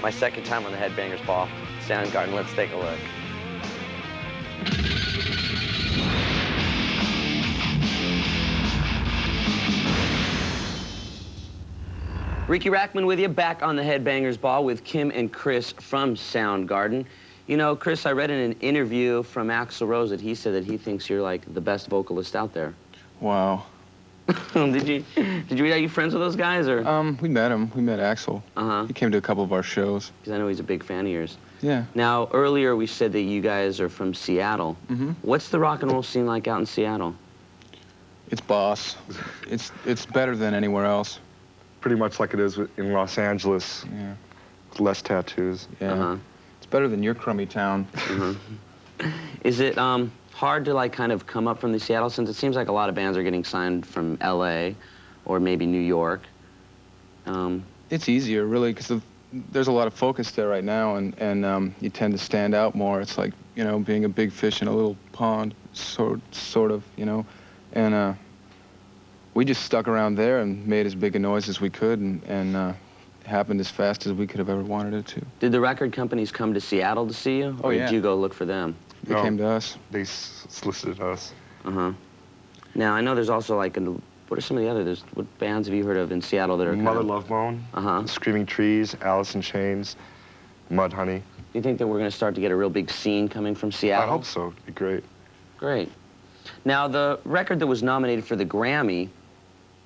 My second time on the Headbangers Ball. Soundgarden, let's take a look. Ricky Rackman with you, back on the Headbangers Ball with Kim and Chris from Soundgarden. You know, Chris, I read in an interview from Axl Rose that he said that he thinks you're like the best vocalist out there. Wow. Did you are you friends with those guys, or? We met him. We met Axl. Uh-huh. He came to a couple of our shows. Because I know he's a big fan of yours. Yeah. Now, earlier we said that you guys are from Seattle. Mm-hmm. What's the rock and roll scene like out in Seattle? It's boss. It's better than anywhere else. Pretty much like it is in Los Angeles. Yeah. Less tattoos. Yeah. Uh-huh. It's better than your crummy town. Mm-hmm. Is it hard to like kind of come up from the Seattle, since it seems like a lot of bands are getting signed from LA or maybe New York? It's easier, really, because there's a lot of focus there right now, and you tend to stand out more. It's like, you know, being a big fish in a little pond, sort of, you know. And we just stuck around there and made as big a noise as we could, and it happened as fast as we could have ever wanted it to. Did the record companies come to Seattle to see you, or did you go look for them? They came to us. They solicited us. Uh-huh. Now, I know there's also like, what are some of the others? What bands have you heard of in Seattle that are Mother kind of... Love Bone, Uh-huh. Screaming Trees, Alice in Chains, Mudhoney. Do you think that we're going to start to get a real big scene coming from Seattle? I hope so. It'd be great. Great. Now, the record that was nominated for the Grammy,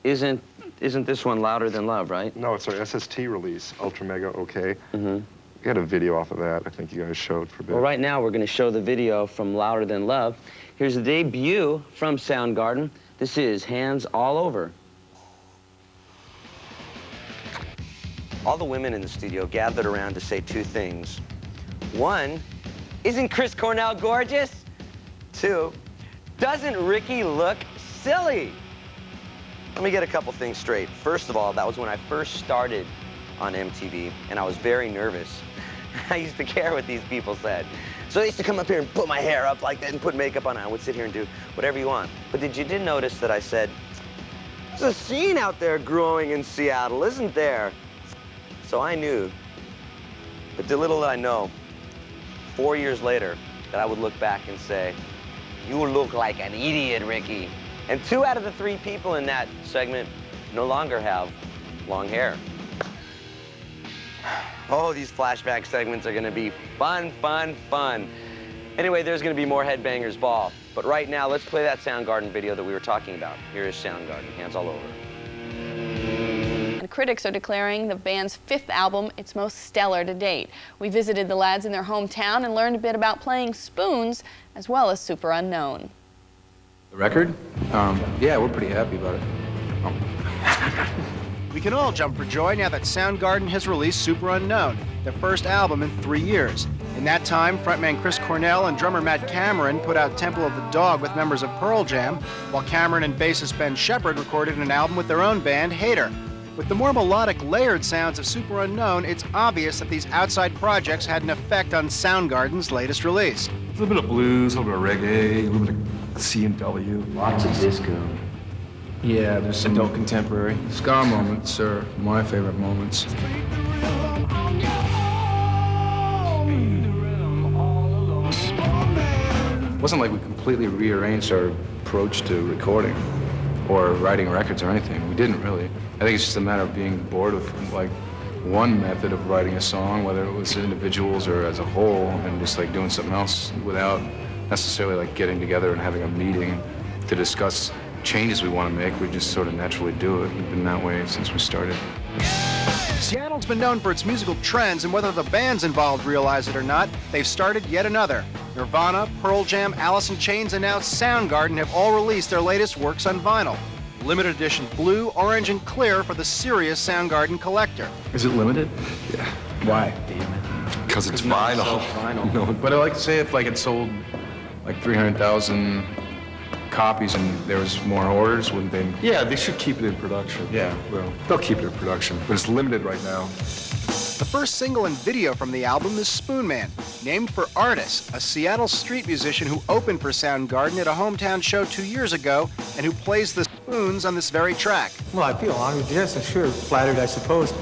isn't this one Louder Than Love, right? No, it's our SST release, Ultra Mega OK. Mm-hmm. We had a video off of that. I think you guys showed for a bit. Well, right now we're going to show the video from Louder Than Love. Here's the debut from Soundgarden. This is Hands All Over. All the women in the studio gathered around to say two things. One, isn't Chris Cornell gorgeous? Two, doesn't Ricky look silly? Let me get a couple things straight. First of all, that was when I first started on MTV, and I was very nervous. I used to care what these people said. So they used to come up here and put my hair up like that and put makeup on. I would sit here and do whatever you want. But you did notice that I said, there's a scene out there growing in Seattle, isn't there? So I knew, but little did I know, 4 years later, that I would look back and say, you look like an idiot, Ricky. And 2 out of the 3 people in that segment no longer have long hair. Oh, these flashback segments are gonna be fun, fun, fun. Anyway, there's gonna be more Headbangers Ball. But right now, let's play that Soundgarden video that we were talking about. Here is Soundgarden, Hands All Over. And critics are declaring the band's 5th album its most stellar to date. We visited the lads in their hometown and learned a bit about playing spoons as well as Superunknown. The record? Yeah, we're pretty happy about it. Oh. We can all jump for joy now that Soundgarden has released Superunknown, their first album in 3 years. In that time, frontman Chris Cornell and drummer Matt Cameron put out Temple of the Dog with members of Pearl Jam, while Cameron and bassist Ben Shepherd recorded an album with their own band, Hater. With the more melodic, layered sounds of Superunknown, it's obvious that these outside projects had an effect on Soundgarden's latest release. A little bit of blues, a little bit of reggae, a little bit of C&W. Lots of disco. Yeah, there's some adult contemporary. Ska moments are my favorite moments. It wasn't like we completely rearranged our approach to recording or writing records or anything. We didn't really. I think it's just a matter of being bored of like one method of writing a song, whether it was individuals or as a whole, and just like doing something else without necessarily like getting together and having a meeting to discuss changes we want to make. We just sort of naturally do it. We've been that way since we started. Seattle's been known for its musical trends, and whether the bands involved realize it or not, they've started yet another. Nirvana, Pearl Jam, Alice in Chains, and now Soundgarden have all released their latest works on vinyl. Limited edition blue, orange, and clear for the serious Soundgarden collector. Is it limited? Yeah. Why? Because it's vinyl. Vinyl. No, but I like to say if like it sold like 300,000 copies and there was more orders, wouldn't they? Yeah, they should keep it in production. Yeah. Well, they'll keep it in production, but it's limited right now. The first single and video from the album is Spoonman, named for Artis, a Seattle street musician who opened for Soundgarden at a hometown show 2 years ago and who plays the spoons on this very track. Well, I feel honored, yes, I'm sure flattered, I suppose.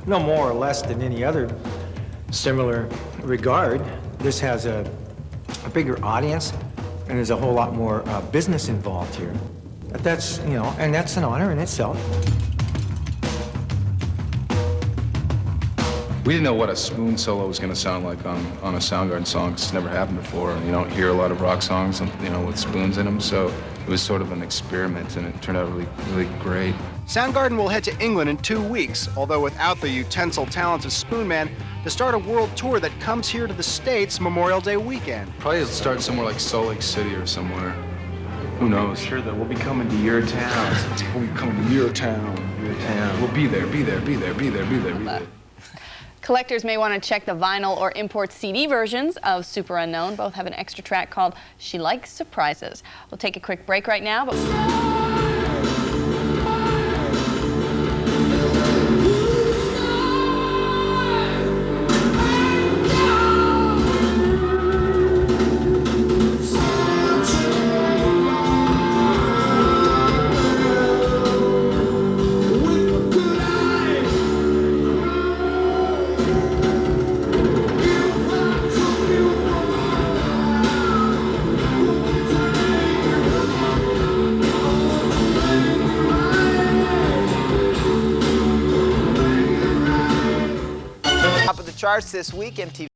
No more or less than any other similar regard. This has a bigger audience, and there's a whole lot more business involved here. But that's, you know, and that's an honor in itself. We didn't know what a spoon solo was going to sound like on a Soundgarden song, 'cause it's never happened before. And you don't hear a lot of rock songs, you know, with spoons in them. So it was sort of an experiment, and it turned out really, really great. Soundgarden will head to England in 2 weeks, although without the utensil talents of Spoonman, to start a world tour that comes here to the States Memorial Day weekend. Probably start somewhere like Salt Lake City or somewhere. Who knows? Sure that we'll be coming to your town. We'll be coming to your town. Your town. We'll be there, be there, be there, be there, be there, be there. Collectors may want to check the vinyl or import CD versions of Superunknown. Both have an extra track called She Likes Surprises. We'll take a quick break right now. Top of the charts this week, MTV